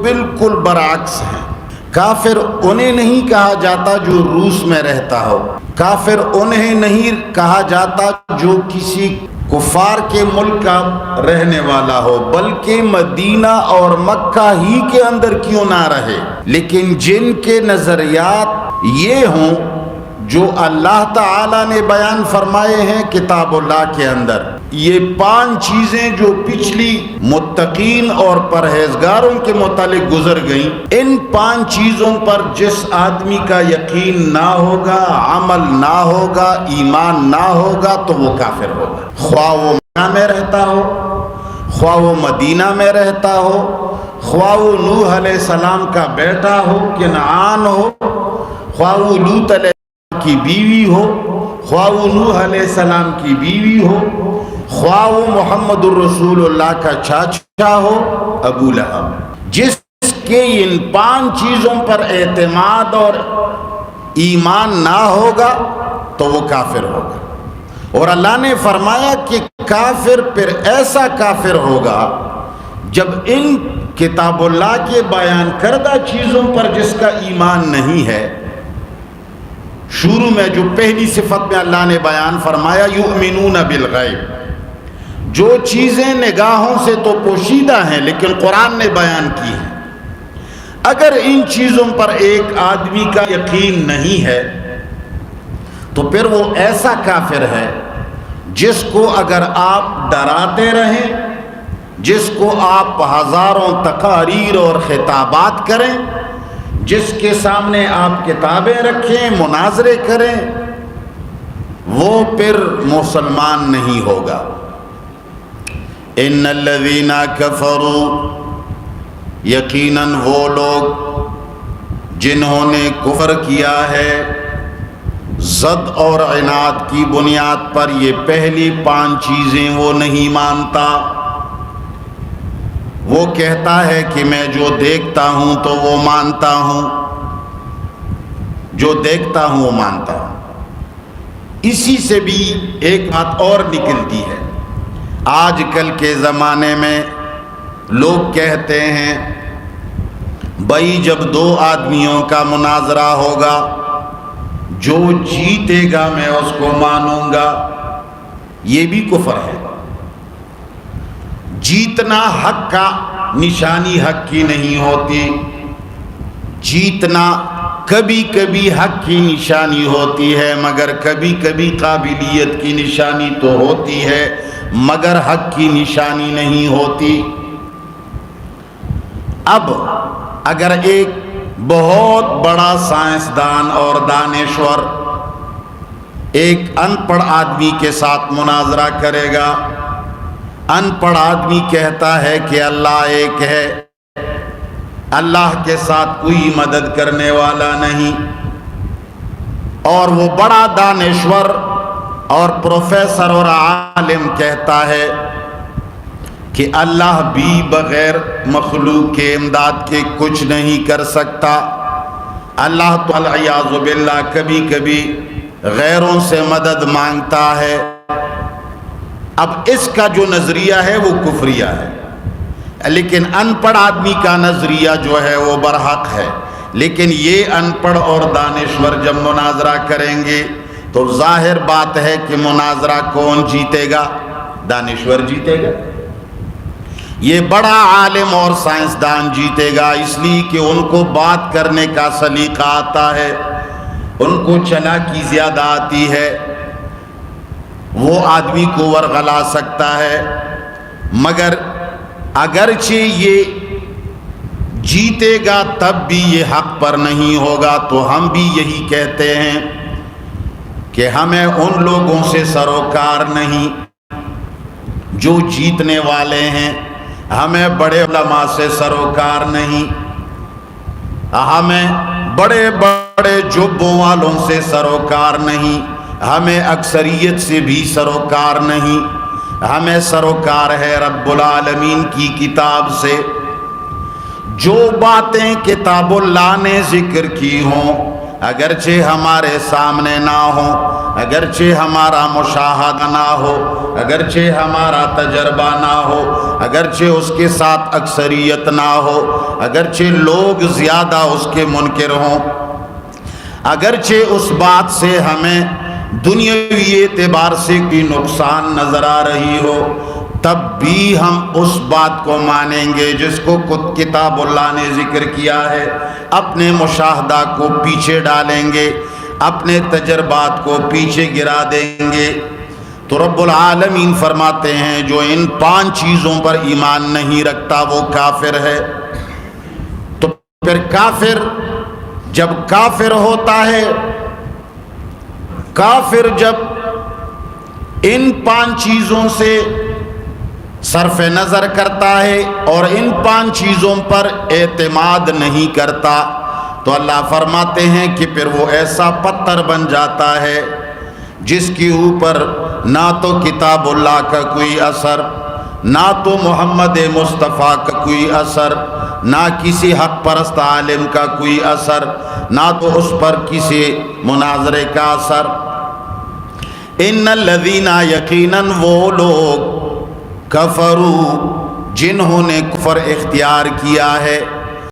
بالکل برعکس ہیں۔ کافر انہیں نہیں کہا جاتا جو روس میں رہتا ہو، کافر انہیں نہیں کہا جاتا جو کسی کفار کے ملک کا رہنے والا ہو، بلکہ مدینہ اور مکہ ہی کے اندر کیوں نہ رہے، لیکن جن کے نظریات یہ ہوں جو اللہ تعالیٰ نے بیان فرمائے ہیں کتاب اللہ کے اندر، یہ 5 چیزیں جو پچھلی متقین اور پرہیزگاروں کے متعلق گزر گئیں، ان 5 چیزوں پر جس آدمی کا یقین نہ ہوگا، عمل نہ ہوگا، ایمان نہ ہوگا تو وہ کافر ہوگا، خواہ وہ مکہ میں رہتا ہو، خواہ وہ مدینہ میں رہتا ہو، خواہ وہ نوح علیہ السلام کا بیٹا ہو، کنعان ہو، خواہ وہ لوط علیہ کی بیوی ہو، خواہ وہ نوح علیہ السلام کی بیوی ہو، خواہ وہ محمد الرسول اللہ کا چاچا ہو ابو لہب، جس کے ان 5 چیزوں پر اعتماد اور ایمان نہ ہوگا تو وہ کافر ہوگا۔ اور اللہ نے فرمایا کہ کافر پھر ایسا کافر ہوگا جب ان کتاب اللہ کے بیان کردہ چیزوں پر جس کا ایمان نہیں ہے۔ شروع میں جو پہلی صفت میں اللہ نے بیان فرمایا یؤمنون بالغیب، جو چیزیں نگاہوں سے تو پوشیدہ ہیں لیکن قرآن نے بیان کی ہیں، اگر ان چیزوں پر ایک آدمی کا یقین نہیں ہے تو پھر وہ ایسا کافر ہے جس کو اگر آپ ڈراتے رہیں، جس کو آپ ہزاروں تقاریر اور خطابات کریں، جس کے سامنے آپ کتابیں رکھیں، مناظرے کریں، وہ پھر مسلمان نہیں ہوگا۔ ان الذین کفروا، یقیناً وہ لوگ جنہوں نے کفر کیا ہے ضد اور عناد کی بنیاد پر، یہ پہلی 5 چیزیں وہ نہیں مانتا۔ وہ کہتا ہے کہ میں جو دیکھتا ہوں تو وہ مانتا ہوں، جو دیکھتا ہوں وہ مانتا ہوں۔ اسی سے بھی ایک بات اور نکلتی ہے، آج کل کے زمانے میں لوگ کہتے ہیں بھائی جب 2 آدمیوں کا مناظرہ ہوگا، جو جیتے گا میں اس کو مانوں گا۔ یہ بھی کفر ہے۔ جیتنا حق کا نشانی حق کی نہیں ہوتی، جیتنا کبھی کبھی حق کی نشانی ہوتی ہے، مگر کبھی کبھی قابلیت کی نشانی تو ہوتی ہے مگر حق کی نشانی نہیں ہوتی۔ اب اگر ایک بہت بڑا سائنسدان اور دانشور ایک ان پڑھ آدمی کے ساتھ مناظرہ کرے گا، ان پڑھ آدمی کہتا ہے کہ اللہ ایک ہے، اللہ کے ساتھ کوئی مدد کرنے والا نہیں، اور وہ بڑا دانشور اور پروفیسر اور عالم کہتا ہے کہ اللہ بھی بغیر مخلوق کے امداد کے کچھ نہیں کر سکتا، اللہ تو والعیاذ باللہ کبھی کبھی غیروں سے مدد مانگتا ہے۔ اب اس کا جو نظریہ ہے وہ کفریہ ہے، لیکن ان پڑھ آدمی کا نظریہ جو ہے وہ برحق ہے۔ لیکن یہ ان پڑھ اور دانشور جب مناظرہ کریں گے تو ظاہر بات ہے کہ مناظرہ کون جیتے گا؟ دانشور جیتے گا، یہ بڑا عالم اور سائنسدان جیتے گا، اس لیے کہ ان کو بات کرنے کا سلیقہ آتا ہے، ان کو چلاکی زیادہ آتی ہے، وہ آدمی کو ورغلا سکتا ہے۔ مگر اگرچہ یہ جیتے گا تب بھی یہ حق پر نہیں ہوگا، تو ہم بھی یہی کہتے ہیں کہ ہمیں ان لوگوں سے سروکار نہیں جو جیتنے والے ہیں، ہمیں بڑے علماء سے سروکار نہیں، ہمیں بڑے بڑے جبوں والوں سے سروکار نہیں، ہمیں اکثریت سے بھی سروکار نہیں، ہمیں سروکار ہے رب العالمین کی کتاب سے۔ جو باتیں کتاب اللہ نے ذکر کی ہوں اگرچہ ہمارے سامنے نہ ہوں، اگرچہ ہمارا مشاہدہ نہ ہو، اگرچہ ہمارا تجربہ نہ ہو، اگرچہ اس کے ساتھ اکثریت نہ ہو، اگرچہ لوگ زیادہ اس کے منکر ہوں، اگرچہ اس بات سے ہمیں دنیاوی اعتبار سے کوئی نقصان نظر آ رہی ہو، تب بھی ہم اس بات کو مانیں گے جس کو کتاب اللہ نے ذکر کیا ہے، اپنے مشاہدہ کو پیچھے ڈالیں گے، اپنے تجربات کو پیچھے گرا دیں گے۔ تو رب العالمین فرماتے ہیں جو ان 5 چیزوں پر ایمان نہیں رکھتا وہ کافر ہے۔ تو پھر کافر جب کافر ہوتا ہے، کافر جب ان 5 چیزوں سے صرف نظر کرتا ہے اور ان 5 چیزوں پر اعتماد نہیں کرتا، تو اللہ فرماتے ہیں کہ پھر وہ ایسا پتھر بن جاتا ہے جس کے اوپر نہ تو کتاب اللہ کا کوئی اثر، نہ تو محمد مصطفیٰ کا کوئی اثر، نہ کسی حق پرست عالم کا کوئی اثر، نہ تو اس پر کسی مناظرے کا اثر۔ ان الذین، یقیناً وہ لوگ، کفروا، جنہوں نے کفر اختیار کیا ہے،